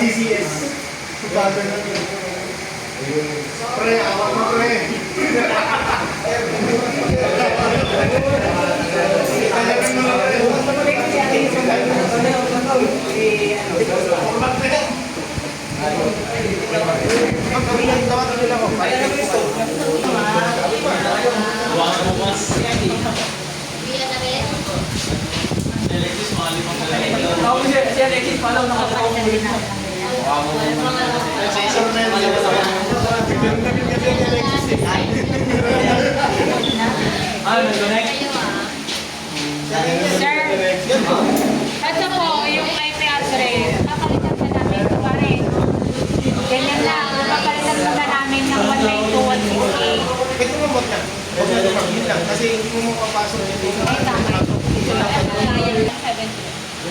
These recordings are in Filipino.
CCS. Pre, awak mo pre. Si Alexis pala nakakaulit. Sir, ito po yung IP address. Papalitan na namin ito pa rin. Ganyan lang. Papalitan na namin ng 192.168. Pwede mo bot yan. Yun lang. Kasi hindi mo mapapasok yung dito. Ay, tama. Ito lang 70.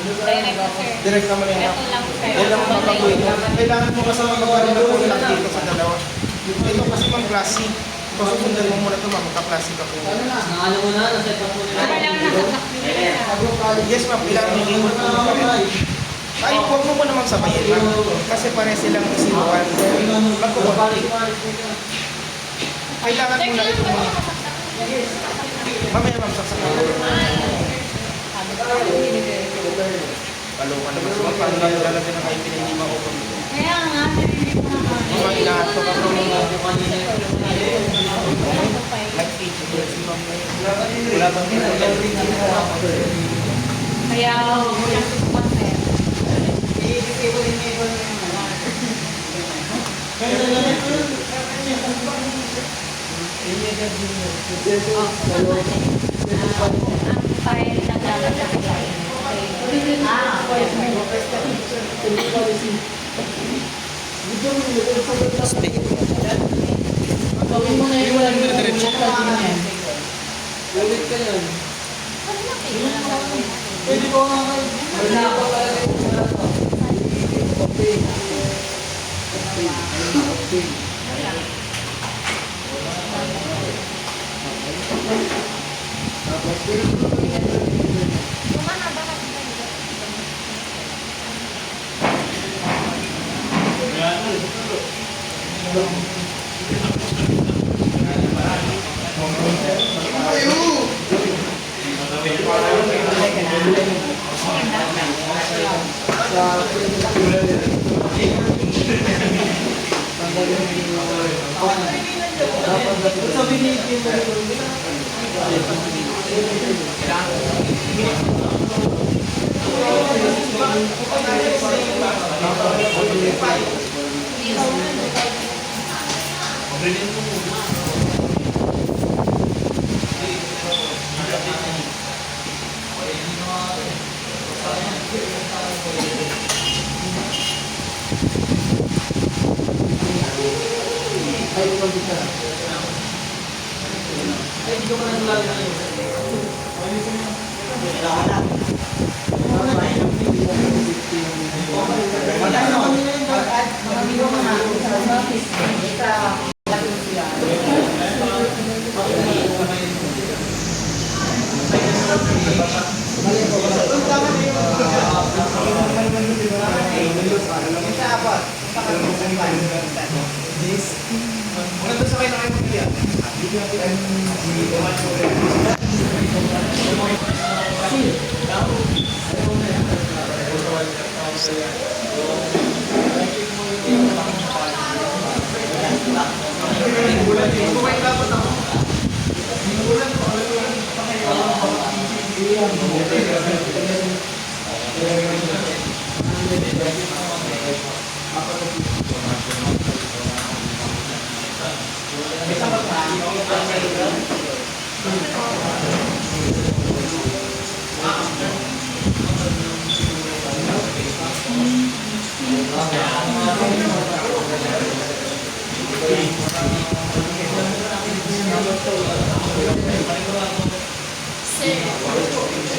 Direct na, sir. Direct naman yan. Ito lang, sir. Yan lang makakuha. Kailangan mo kasama magkaroon na po lang dito sa dalawa. Ito kasi mang klase. So, susundan mo muna ito, magka-klase ka po. Ano mo na, naset up mo nila. Wala lang nakasakli. Yes, ma'am. Kailangan mo iwan po. Ay, huwag mo naman sabayin, ma'am. Kasi pare silang isinukan. Magkukuli. Kailangan mo na ito muna. Mamaya, ma'am, saksak na po. Palokan naman sa mga paano lang lalagyan ng IP na hindi ma-open. Kaya nga, hindi ko na Mga inato ka po mga wala bang Kaya, walang susukan, sir. Ang file na lalagay. Gawin mo na yung walang diretso ka din. Ulit ka yan. Pwede ko nga kayo. Wala ako talaga yung okay. Sir,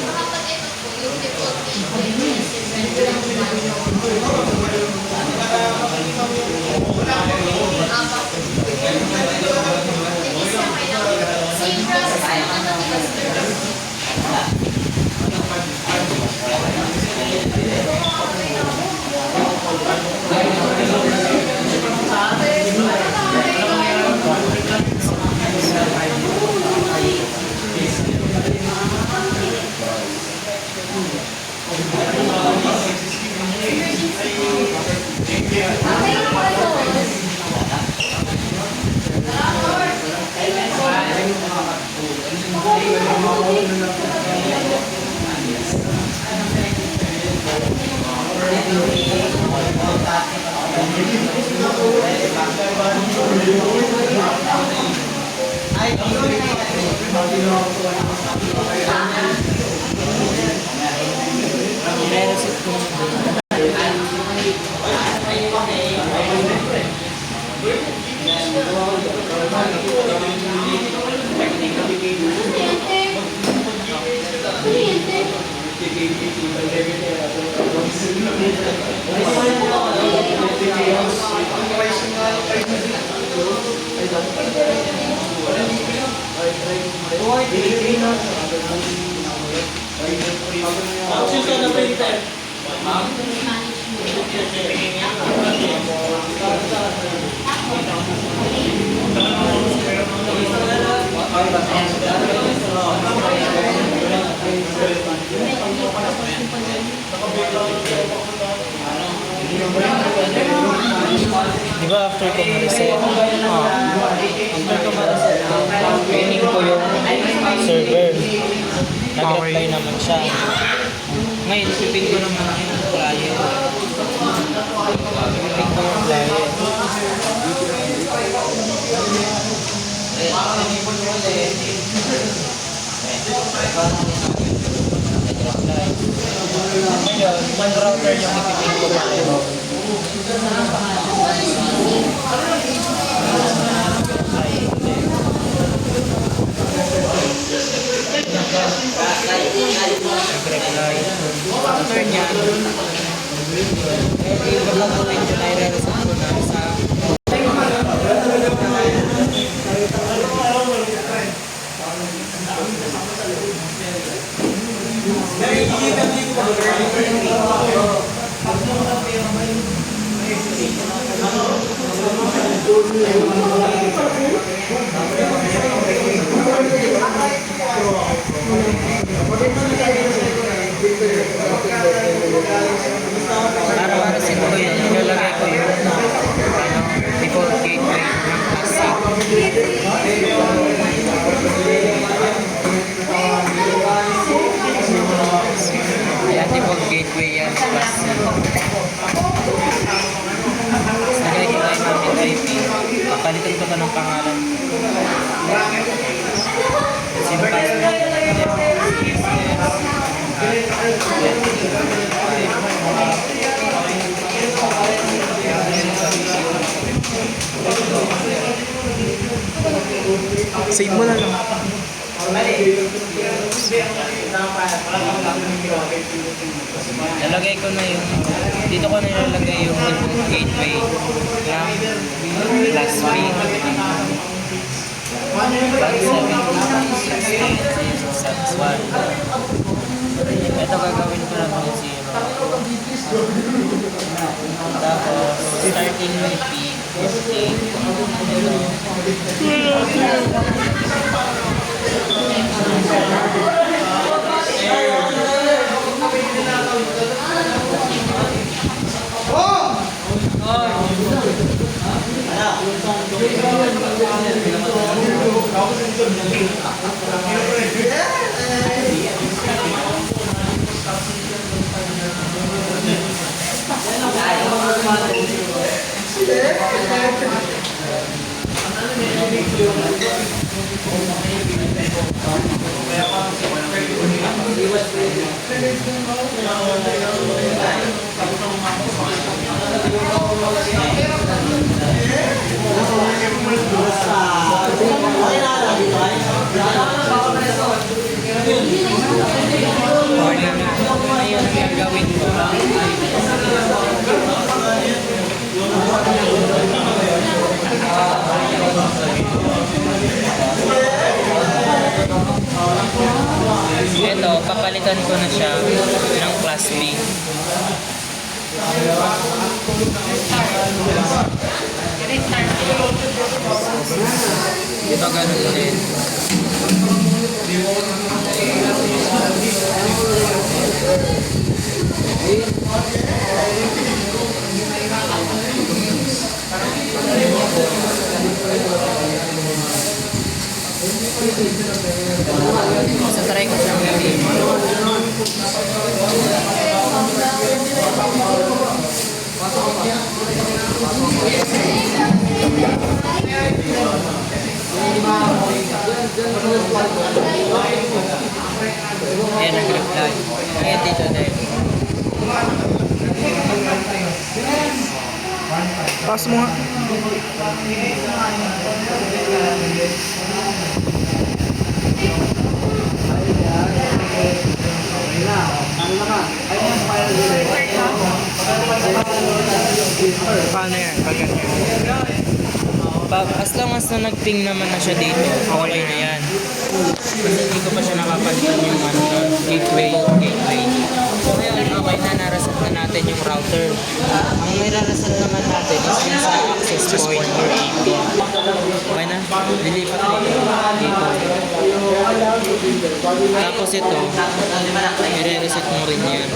kapag ito po, yung default gateway, sir, pwede lang same process yung ano, diba, sir? Di ba after ko ma-reset? After ko ma-reset, training ko yung server. Nag-reply naman siya. Ngayon, ipipin ko naman yung client. Ipipin ko yung client. Ngayon, one router yung ipipin ko client. Nag-reply. After niya, yung gagawin ko na i-reset ko na sa araw-araw ko yun, nilalagay ko yung default gateway ng classic. Ayan, default gateway yan, classic. Nagay ko lang namin IP. Papalitan ko pa ng pangalan. Sino pa Save mo na lang. Nalagay ko na yung, dito ko na nilalagay yung default gateway ng class B. 1. Ito gagawin ko na itong 0. Tapos, starting IP, 15. Ayun ang gagawin ko. Ito, papalitan ko na siya ng class B. Ito ganun din. So, try ko siyang gawin. Ayan, nag-reply. Ayan dito dahil. Pass mo nga. Paano yan? Pag ganyan. As long as na nag-ping naman na siya dito, okay na yan. Kasi hindi ko pa siya nakapalitan yung gateway. So ngayon, okay na, naraset na natin yung router. Ang may raraset naman natin is yung sa access point or AP. Okay na, lilipat dito. Tapos ito, i-reset mo rin yan.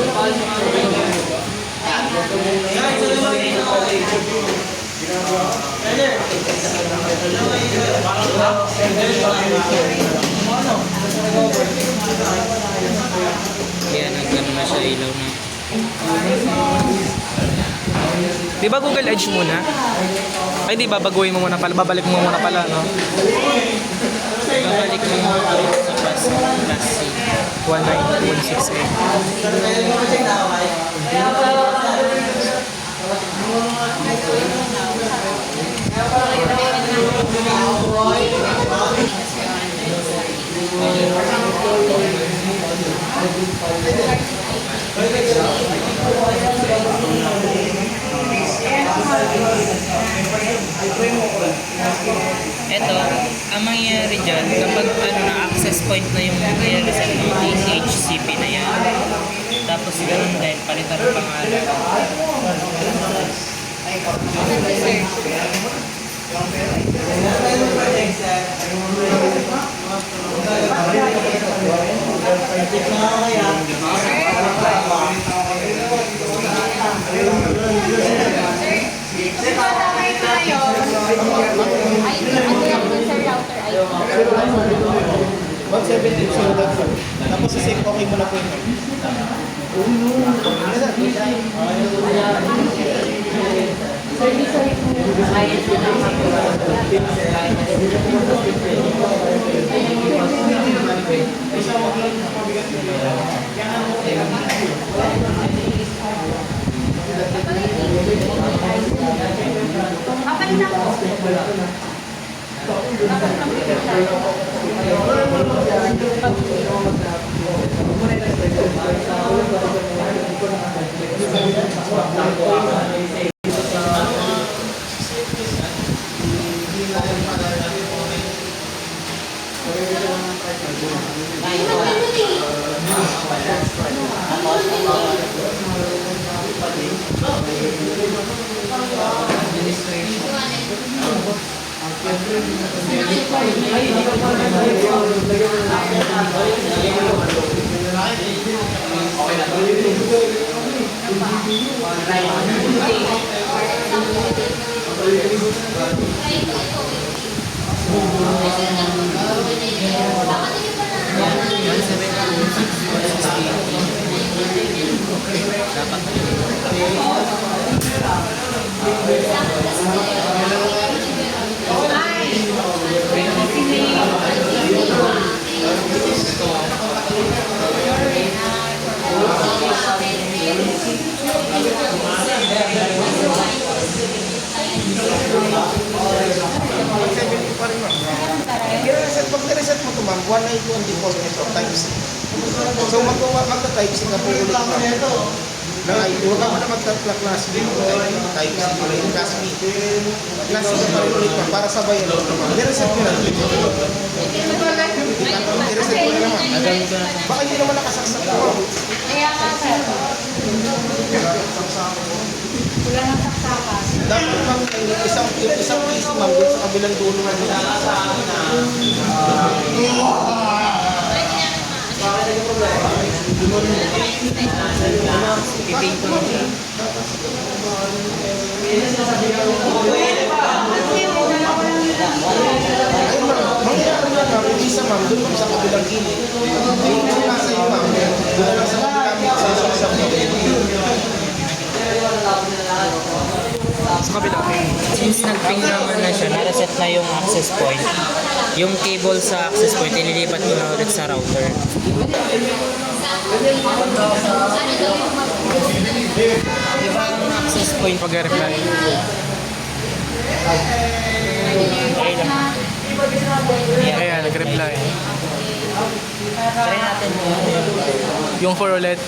Yan, nagano na siya, ilaw na. Di ba Google Edge muna? Ay, di ba baguhin mo muna pala? Babalik mo muna pala, no? Babalik mo sa class C. 196A. Ito, ang mangyayari dyan, kapag na-access point na yung reset ng DHCP na yan, tapos ganun din, palitan ng pangalan. Ay, ano lang dun sa router ID? 170.0.4. Tapos i-save okay mo na po yun. Kapalitan ko. Mag-70 pa rin ma'am. I-reset, pag reset mo ito ma'am, 192 ang default nito, type C. So magta-type C ka po ulit ma'am. Na ID, huwag ka mo na magta-class B, type C, class B. Class C ka pa rin ulit ma'am, para sabay ano ma'am. I-reset mo na. I-reset mo na naman. Baka hindi naman nakasaksak ko ma'am. Kaya nga sir. Wala nang saksakan. Dapat ma'am, yung isang PC ma'am, dun sa kabilang dulo na nila. Ayun ma'am, mangyayari na ma'am, yung isa ma'am, dun sa kabilang gilid. Yung nasa iyo ma'am, dun lang sa kabilang sa Since nag-ping naman na siya, na-reset na yung access point. Yung cable sa access point, ililipat ko na ulit sa router. Diba ang access point? Pag-reply. Okay lang. Yeah. Ayan, nag-reply. Try natin Yung 4 ulit.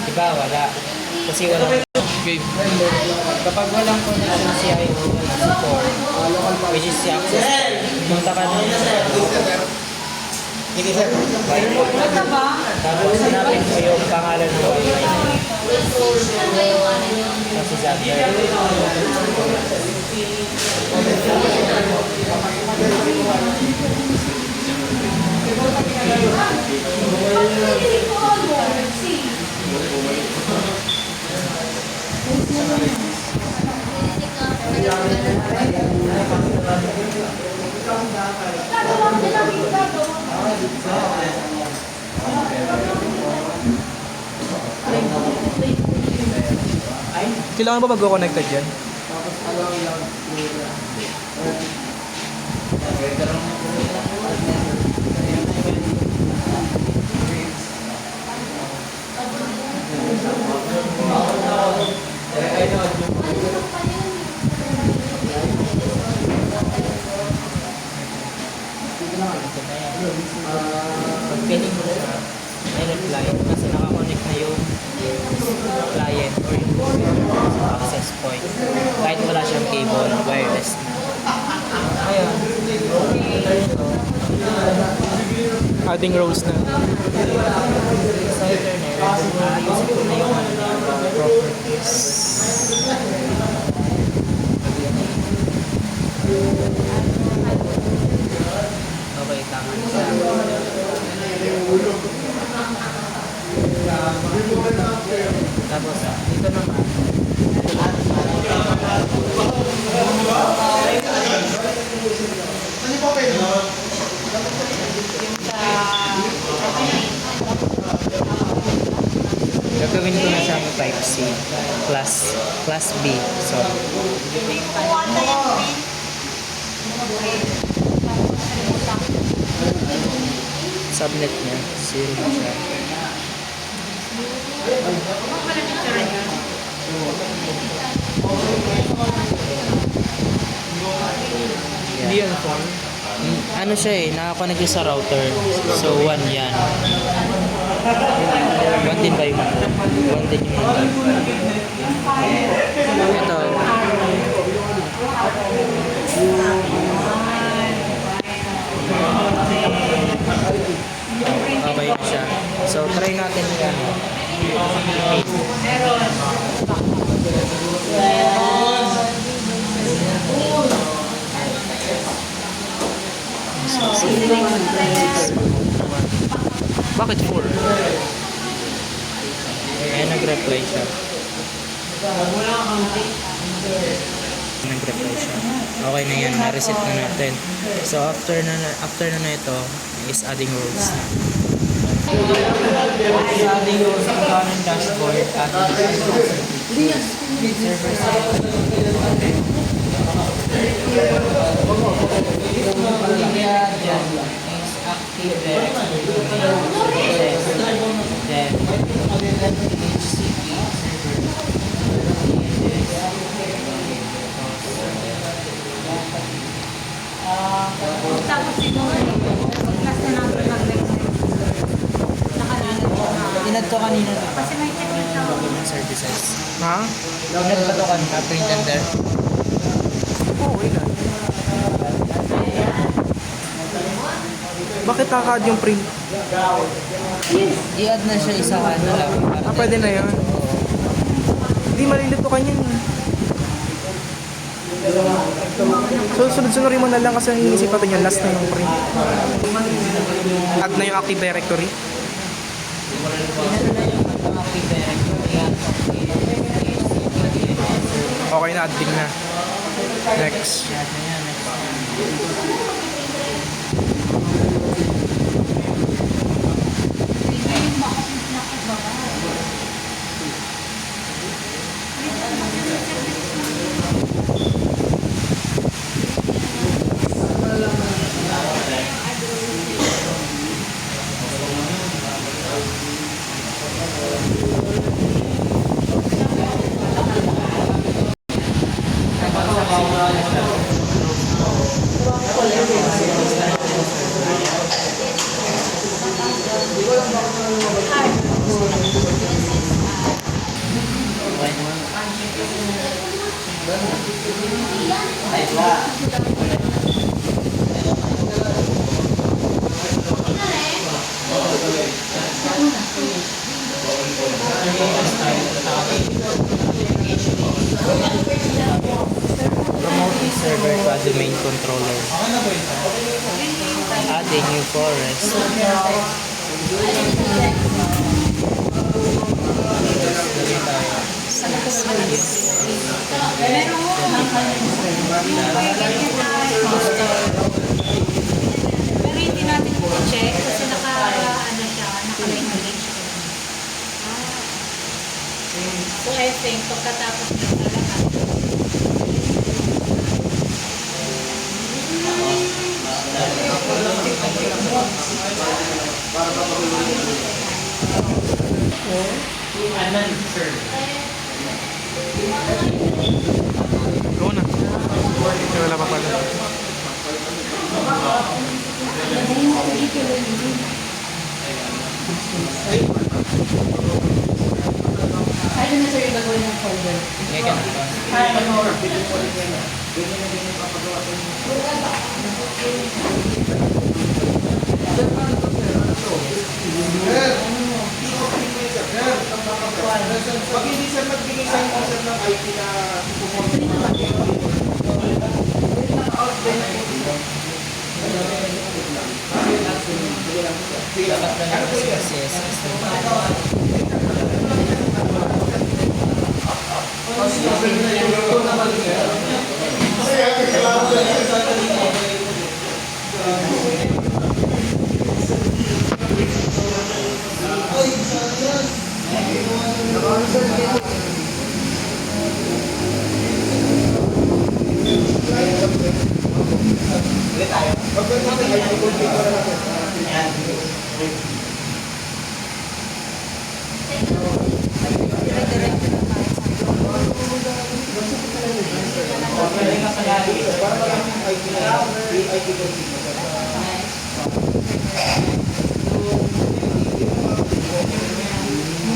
Diba? Wala. Kasi wala. Game. Kapag walang connection si IO support, which is si access point, punta ka doon sa Sige sir. tapos hanapin mo yung pangalan ng wifi. Tapos Xander. Kailangan ba mag-connected yan? Pag piling mo siya, may reply kasi nakakonect na yung client or yung access point. Kahit wala siyang cable, wireless na. Ayun. Adding rows na. Sa internet, ayusin ko na yung properties. Okay, tama na siya. Tapos, dito naman. Gagawin ko na siyang type C class B. So, subnet niya, 0 na siya. Hindi yan phone. Ano siya eh, nakakonect siya sa router. So, 1 yan. 1 din ba yung 1 din yung ito. Okay na siya. So, try natin yan. Bakit 4? nag-reply siya. Nag-reply siya. Okay na yan, na-reset na natin. So after na ito is adding roles na. Sa adding roles, ang kanan dashboard, adding server side. Dyan is active directory. Then HCP Tapos siguro, class na namin mag-reset. Nakalala ko na. inad ko kanina na. Kasi may technical. Government services. Ha? Inad ba ito kanina? Print and there? Oo, ilan. Bakit nakaka-add yung print? I-add na siya isa ka na lang. Pwede na yan. Hindi malilito ka niyan. So, sunod-sunurin mo na lang kasi ang inisip natin yung last na yung print. Add na yung Active Directory. Okay na, adding na. Next. Promote the server to as the main controller. Add a new forest. Pero hindi natin check kasi naka-ano siya, naka-regulate siya. So I think pagkatapos na talaga. Go na. Wala pa pala. Ay, na sir yung gagawin ng folder. Pag hindi sir magbigay sa inyo sir ng IP na Dapat na lang kasi CSS.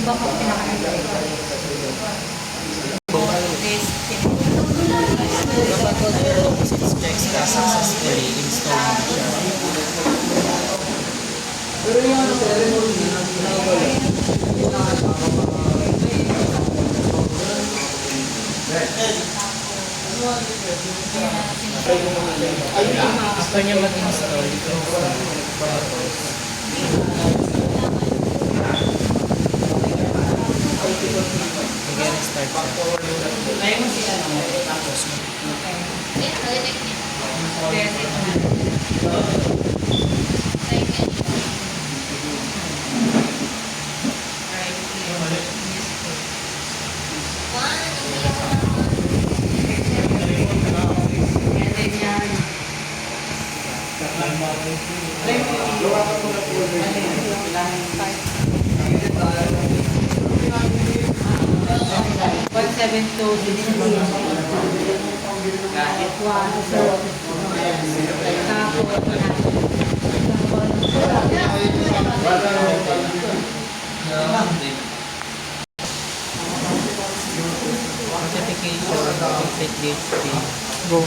Kapag it checks ka successfully, install mo siya. After niya mag-install, close na. 7 to 16. One, so, Certification, complete DHP. Go.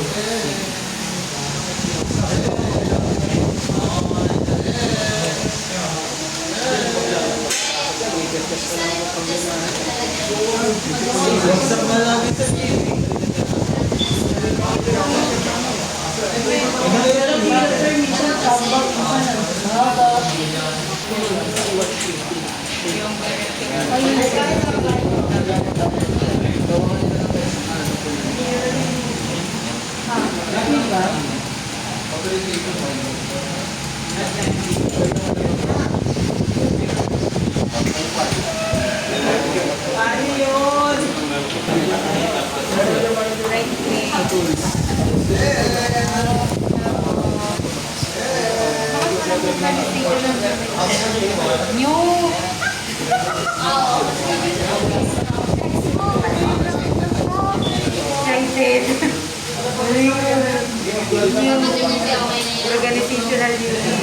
New. Excited. Organizational duty.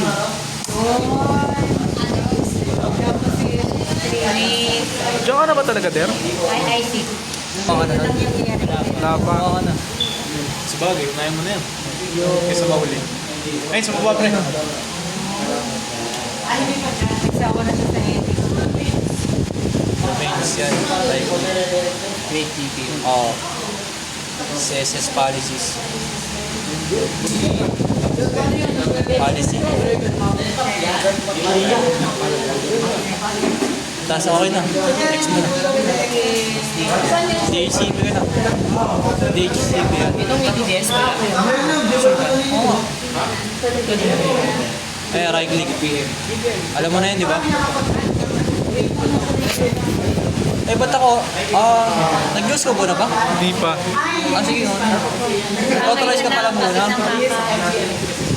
Tapos yung training. Diyan ka na ba talaga, Der? IIC. Baka na. Wala pa. Baka na. Sabagay, unahin mo na yan. Kaysa mahuli. Ayun, sa baba pre. Nagsawa na siya sa ethics. Mains yan. Like, Great TV. Oo. CSS policies. Policy. Tapos okay na. Next mo na. DHCP ka na. DHCP yan. Itong ETDS ko lang. Oo. Ay, right click. Alam mo na yun, di ba? Eh, ba't ako? Nag-news ko na ba? Hindi pa. Sige, authorize ka pala muna.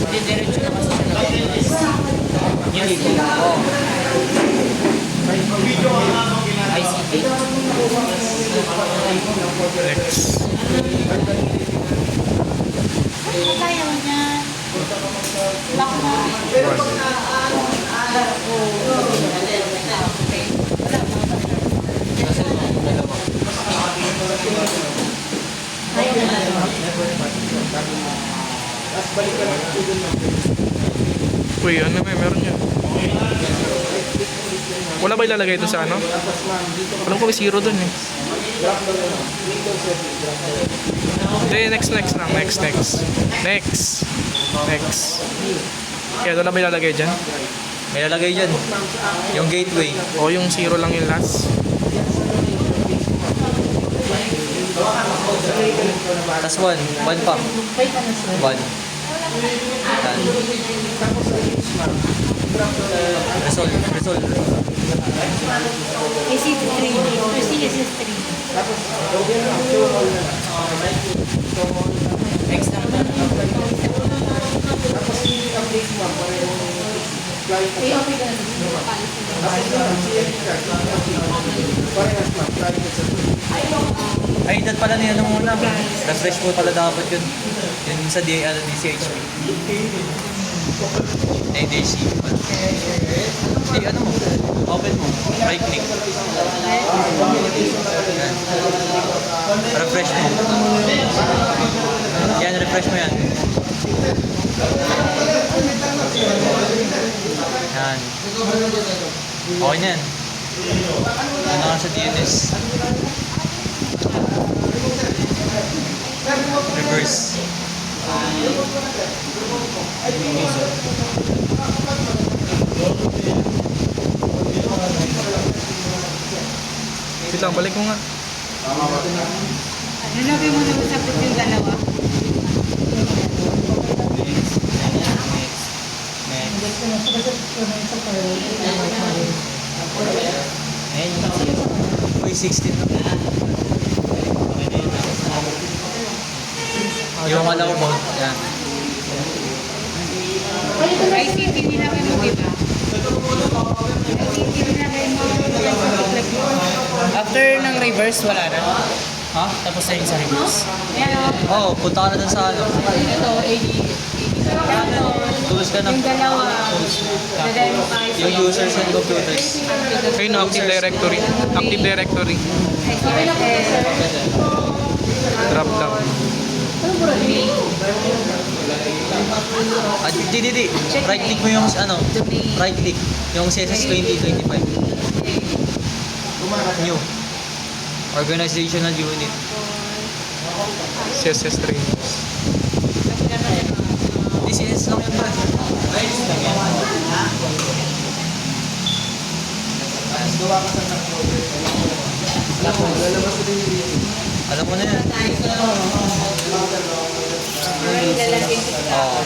Didiretso na kasi siya. Oo. ICT. Ano tayo niya? Baka Uy, ano may meron yan? Wala ba ilalagay ito sa ano? Alam ko may zero dun eh. Hindi, next lang. Next. Kaya doon na ba ilalagay dyan? May lalagay dyan. Yung gateway. O yung zero lang yung last? Tapos one. One pa. One. Yan. Resolve. AC3. CSS3. Next naman. Ay, dad pala niya ano muna. Refresh mo pala dapat yun. Yun sa DCHP. DC. Ano mo? Open mo. Right click. Yan. Refresh mo. Yan, refresh mo yan. Yan. Okay na yan. Ano ka sa DNS? Reverse. Wait lang, balik mo nga. Nilagay mo na usapit yung dalawa. Uy, 16 na. Yung alam ko mode. Yan. ICT nilagay mo, diba? ICT nilagay mo. After ng reverse, wala na. Ha? Tapos na yung sa reverse. Ayan o. Oo, punta ka na dun sa ano. Ito, AD. Ito, Tools ka na. yung dalawa. Dademo tayo sa Yung users and computers. Ayun, no, Active Directory. Active Directory. Drop down. Di. Right click mo yung ano. Right click. Yung CSS 2025. New. Organizational unit. CSS training. DCS lang yun ba? Alam mo na yan. Oo.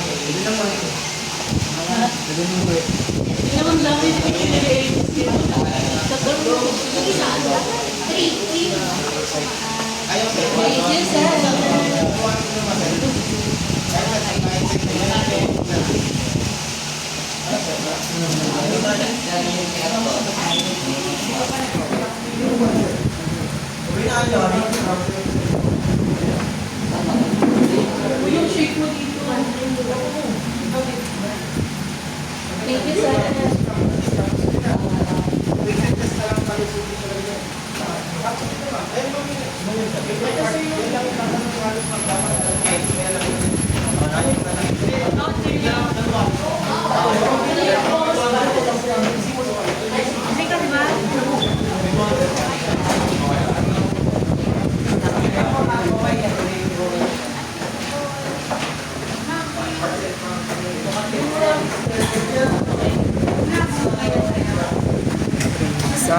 Thank you, sir.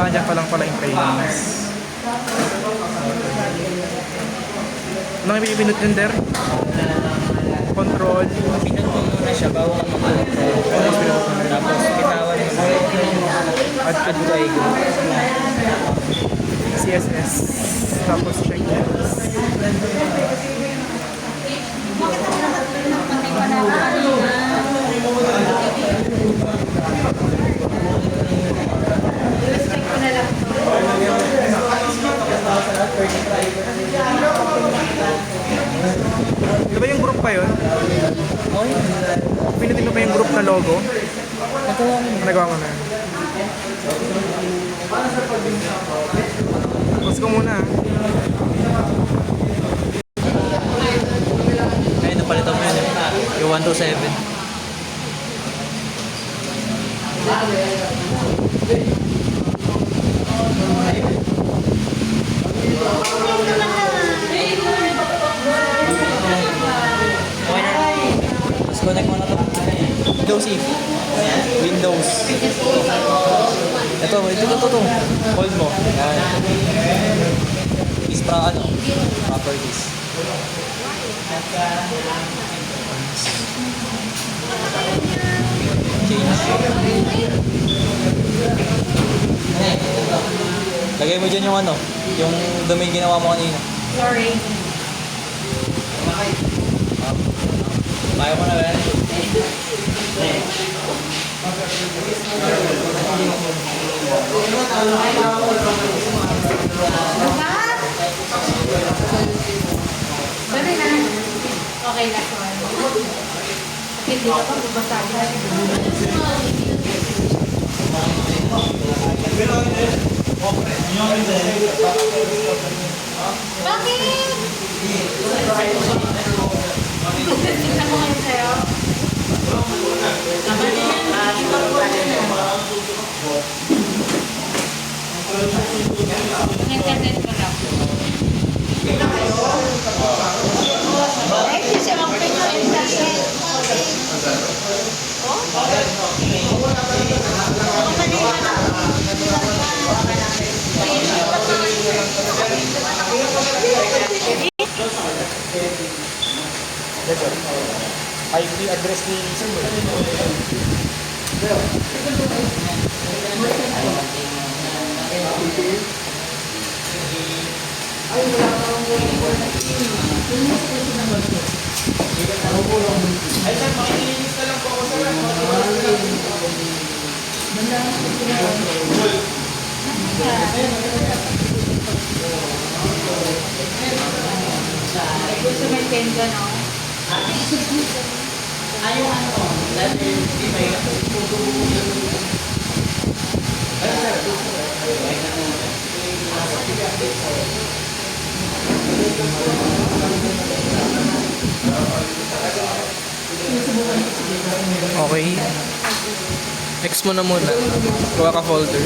Dyan pa lang pala yung trainings. Anong ibibinot yun, Der? Control. Pinag mo muna siya bago ka mag-control. Tapos bitawan mo. Add to ego. CSS. Tapos checklist. Di ba yung group pa yun? Okay. Pinutin mo pa yung group na logo? Nagawa mo. Nagawa mo na. Tapos ko muna. Ngayon napalitan mo yun. Yung 127. Okay na. Tapos connect mo na to. Windows E. Windows. Ito. Hold mo. Yan. Is properties. Change. Lagay mo dyan yung yung domain ginawa mo kanina. Sorry. Kaya mo na ba yan? Sorry na. Okay na. Hindi ka pa babasagin. Bakit? Tingnan mo ngayon sa'yo. Internet ko lang. Ay, siya ang internet. IP address ni server. Ay, sir, makikilinis na lang po ako sa Ay, Nintendo, no? Okay. Next mo na muna. Gawa ka folder.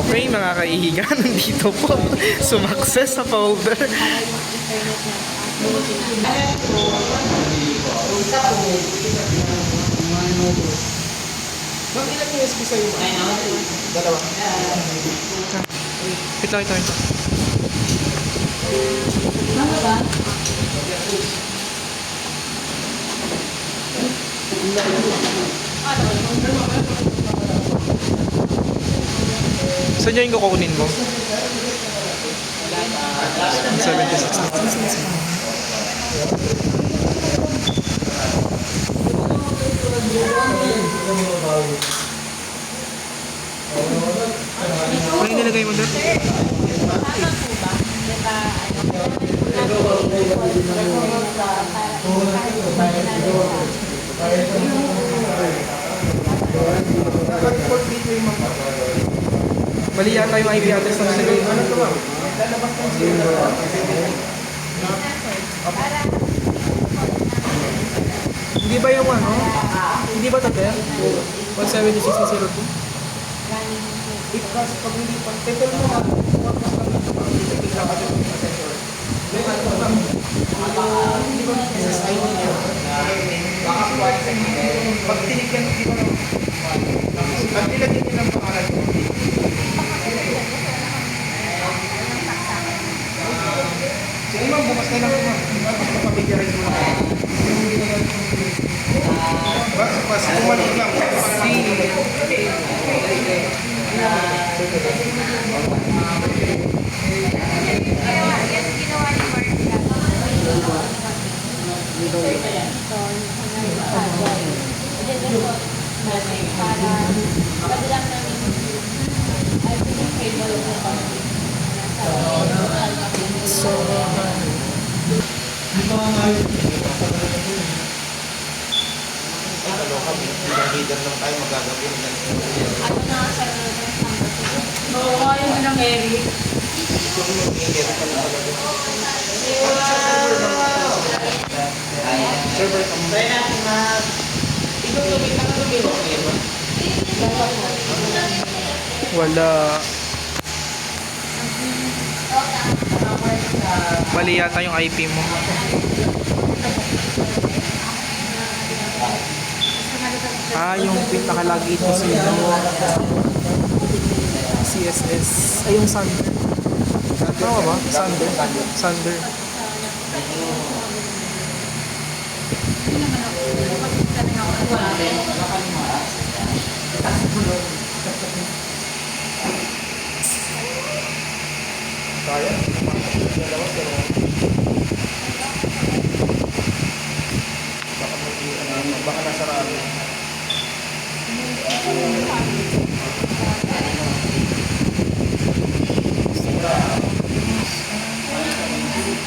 Okay, mga kaihiga, nandito po. Sumakses sa folder. Ma'am, ilan yung USB sa'yo? Dalawa. Ito. Saan yung kukunin mo? 76. Ano yung nilagay mo doon? Naka-default dito yung mga. Mali yata yung IP address na nilagay mo. Ano to ma'am? Lalabas ng zero. Hindi ba yung ano? Hindi ba ito, 176.02? Kasi pag hindi pa, settle mo ma'am. Tapos lang ito ma'am. Bigla ka dito sa sensor. May ano ma'am. Hindi ba SSID niya? Baka pag tinigyan, di ba ma'am? Pag nilagyan niya ng pangalan mo. Sige ma'am, bukas na lang po ma'am. Tapos mapapigirize mo na. Pas kumalik lang. Leader lang tayo magagawin yan. Ano na sa Oo, yung ano, Mary. Server ka mo. Wala. Mali yata yung IP mo. Yung nakalagin mo sa CSS. Ay, yung Sander. Tama ba? Sander. Kaya? Baka nasarado.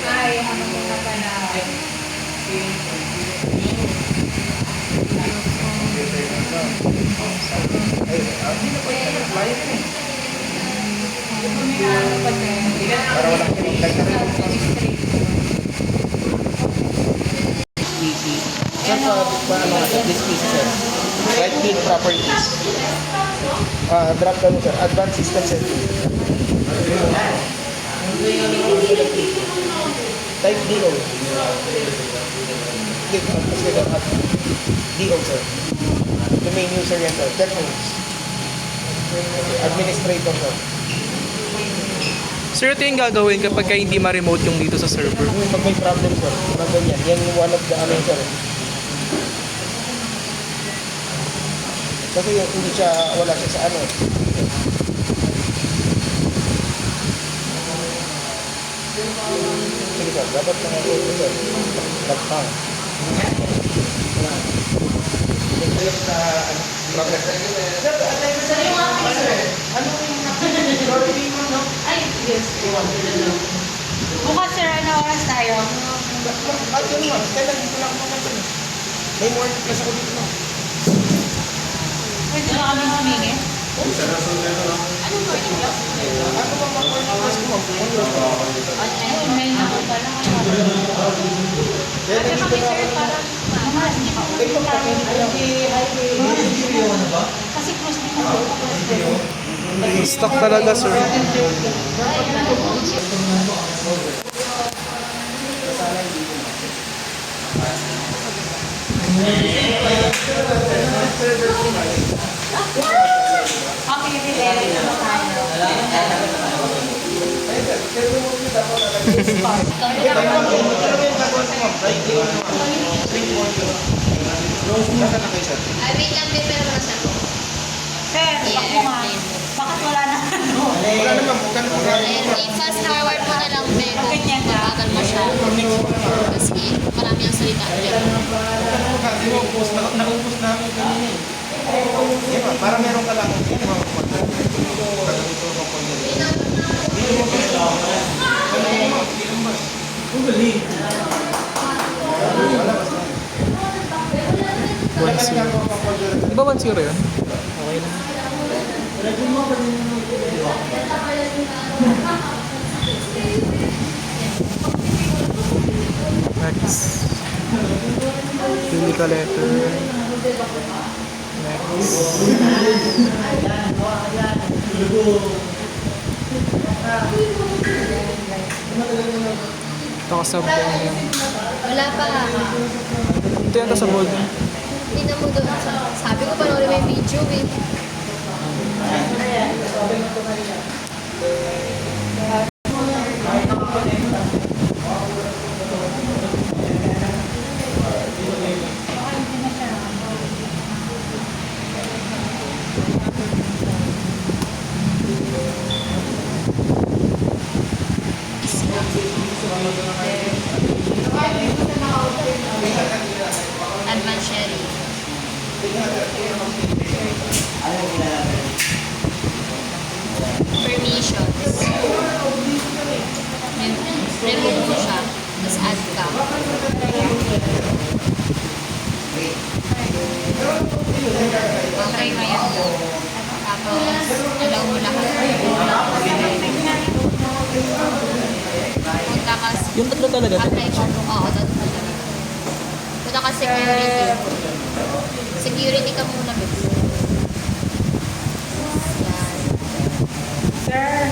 Ay, ano muna pala. Para walang pinag na rin. Sir, paano this piece, sir? Right click properties. Drop down, sir. Advanced system setting. Type DO. Click on DO, sir. Domain user yan, sir. Check modes. Administrator, sir. Sir, ito yung gagawin kapag ka hindi ma-remote yung dito sa server. Pag may problem, sir, mga ganyan. Yan yung one of the ano, sir. Kasi yung hindi siya, wala siya sa ano. Dapat na nag-upo sir. Nagpang. Bukas sir, ano oras tayo? At yun ma'am, kailan dito lang po natin. May morning class ako dito ma'am. Pwede ba kami humingi? Ano bang morning class ko ma'am? Ayun, may ako pala. Kaya Kasi nandito kami na sir, ako. parang hindi pa Ito pa, nandito lang. kasi close din ako. Stock talaga, sir. Okay, ready na tayo. Ito ma'am, ito lang yung gagawin ko ma'am. Right click ma'am. Click mo yun. Nasaan na kayo sir? Ay, wait lang din, pero nasa ko. Sir, ako nga. Bakit wala na ano? Wala na ma'am, huwag ka na mag-rally Ayan, ma'am. i-fast forward mo na lang, pero Ganyan ka? mabagal masyado. Kasi marami ang salita dyan. Hindi mo ubos, nakaubos namin kanina eh. Yan ma'am, para meron ka lang. Yan ma'am, gagawin ko ng konti. Dito mo gusto. Ano mo ma'am, dito mo ba? Wala ka na gagawa pang konti. Di ba 1-0 yun? Okay lang. Next. Pili ka letter. Next. Ito ka sa board. Wala pa. Ito yan ka sa board. Hindi na mo doon. Sabi ko, panoorin mo yung video eh. Advanced sharing. Permissions. Remove mo siya. Tapos add ka. Okay na yan. Tapos, allow mo lahat. Punta ka sa... Yung tatlo talaga. Apply ko. Oo, tatlo talaga. Punta ka security. Security ka muna, babe. Yan. Sir,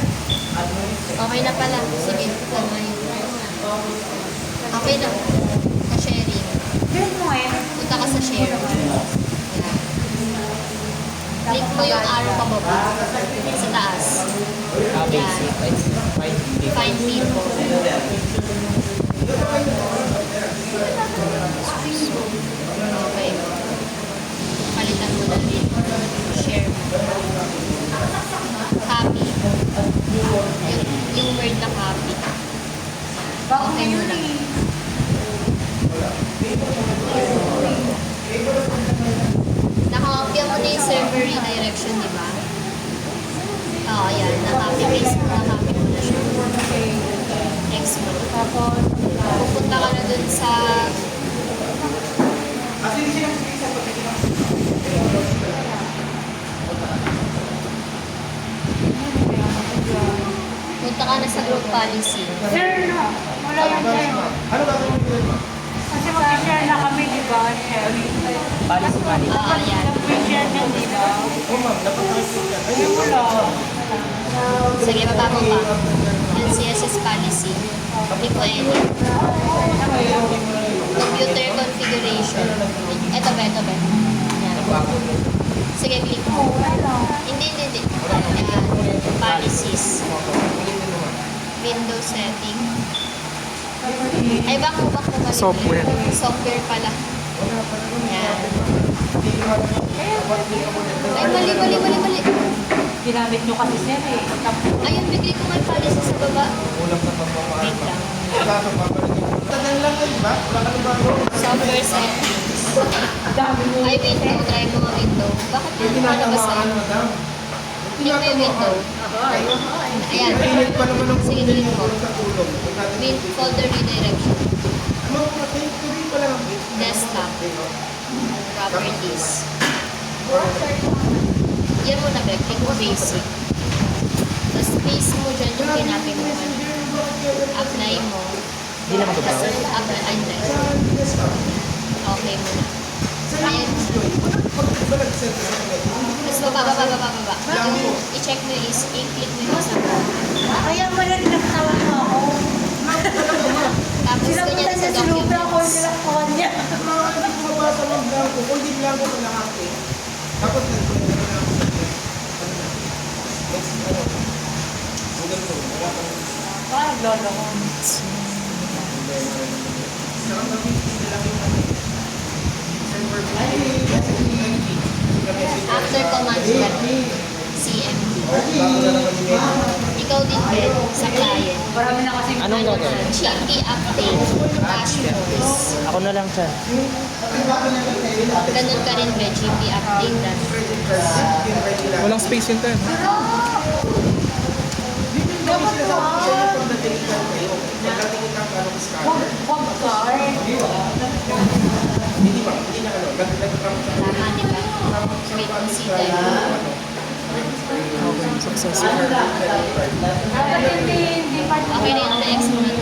Okay na pala. Sige, tama yun. Okay na. Ka-sharing. ganun mo ngayon. Punta ka sa share. Yan. Click mo yung arrow pababa. Sa taas. Basic. Find people. Okay. Palitan mo na rin. Share mo. Copy. Yung word na copy. Okay mo lang. Naka-copy mo na yung server redirection, di ba? Oo, yan. Na-copy paste mo. Na-copy mo na siya. Next mo. Tapos, pupunta ka na dun sa... Punta ka na sa group policy. Sir, no. Wala yan sir. Ano gagawin mo yun ma'am? Kasi mag-share na kami, di ba? Sharing. Policy management. Oo, yan. Nag-share na, di ba? Oo ma'am, dapat nakikita yan. Ay, Wala. Sige, baba mo pa. Yung CSS policy. Click mo edit. Computer configuration. Ito ba, ito ba? Yan. Sige, click mo. Hindi. Yan. Policies. Windows setting. Ay, back mo balik. Software. Software pala. Yan. Ay, mali. Ginamit nyo kasi sir eh. Ayun, bigay ko may policy sa baba. ulam na pagmamahal Wait ma'am. lang. Wala kang babalik. Tagal lang yun ba? Wala ka na bago? Software settings. Ay, window. Try mo ang window. Bakit Hindi hindi na mo nabasa? tamaan, madam. Click mo yung window. Ayan. Pinit pa naman ang Sige, click mo. sa tulong. Win folder redirection. Ano, matay ko rin pala. Desktop. Properties. Yan mo na, Bek. Click mo basic. Tapos paste mo dyan yung kinapin mo. Apply mo. Hindi na magbabaw. Tapos apply. Ay, hindi. Okay mo na. Ayan. Tapos baba. Yung i-check mo is, i-click mo yung isa. Kaya pala nagtawa mo ako. Tapos Sinabutan ganyan sa niya si Lupe ako documents. nilaktawan niya. Mga hindi ko mabasa ng blanco. Kung di blanco na lahat eh. Tapos nag-play na ako sa next, ano. Ang ganito. Wala kang Ah, lolo ko. sarang na hindi lang yung ano. Server BT. After command tab, CMD. Bago na naman si Medi. Ikaw din, Ben, sa client. Marami na kasi Anong gagawin? GP update, dashboards. Ako na lang siya. Ganun ka rin, Ben, GP update dashboards. Walang space yun tayo. Dapat ko pagdating lang kayo. Pagdating ng ano scanner. Wag car. Hindi ba? Hindi na ano. Nag-trump sa Tama, di ba? Wait, consider. Okay, successful. Dapat hindi pa. Okay na yung next mo na.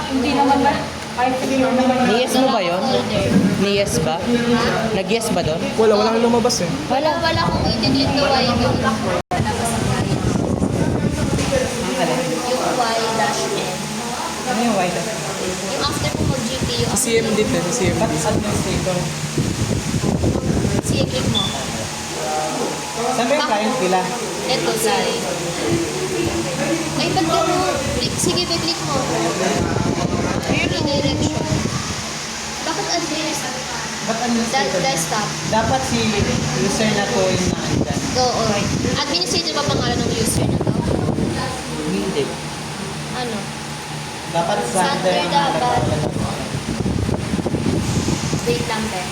Hindi naman ba? Kahit hindi naman. Ni-yes mo ba yun? Folder. Ni-yes ba? Nag-yes ba doon? Walang lumabas eh. Wala kung i-delete na Y yung Y dash N. Ano yung white? Yung after mo mag-GP, yung CMD din, CMD. Administrator. sige, click mo. Saan ba yung client nila? Ito, side. Ay, ba't gano'n? Sige, click mo. Redirection. Bakit advanced? Ba't administrator? Desktop. Dapat si user na to yung nandyan. Oo. Administrator ba pangalan ng user na to? Hindi. Ano? Dapat Sander ang dapat. nagpapalala. Wait lang, Ben.